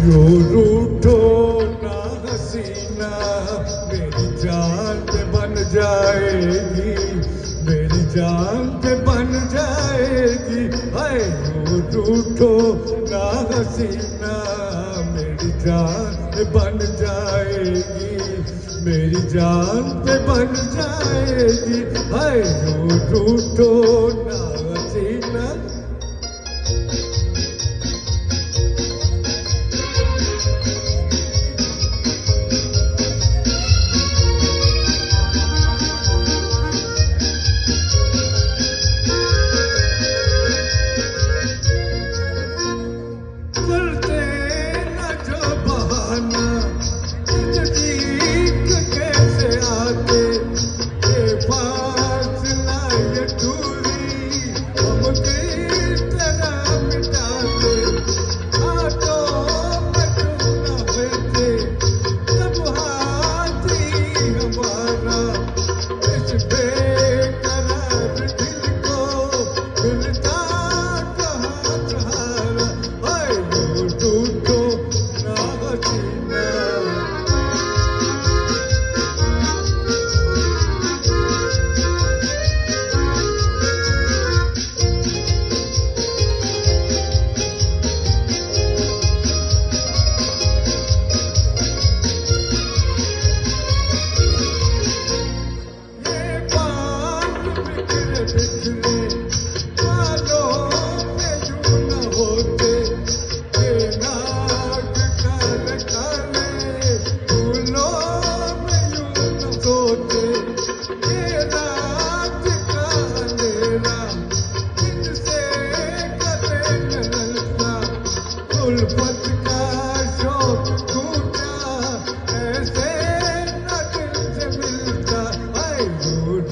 यो रूठो ना हसीना मेरी जान पे बन जाएगी, मेरी जान पे बन जाएगी। हाय यो रूठो ना हसीना मेरी जान पे बन जाएगी, मेरी जान पे बन जाएगी। हाय यो रूठो ना हसीना।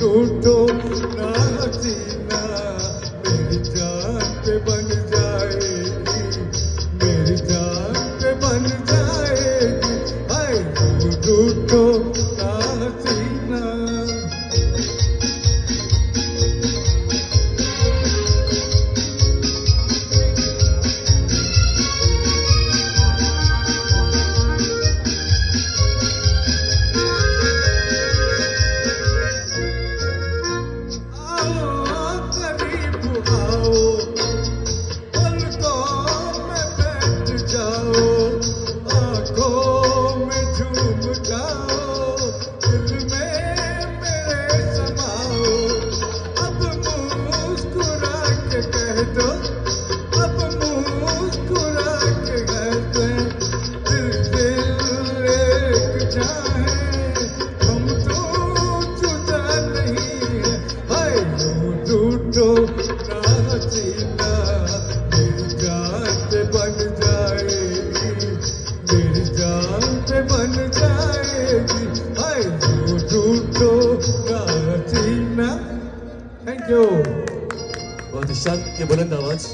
रूठो ना हसीना मेरी जान पे बन जाएगी, मेरी जान पे बन जाएगी। हाय रूठो ना हसीना। रूठो ना हसीना मेरी जान पे बन जाएगी, मेरी जान पे बन जाएगी। हाय रूठो ना हसीना। Thank you. बहुत ही शांत के बुलंद आवाज।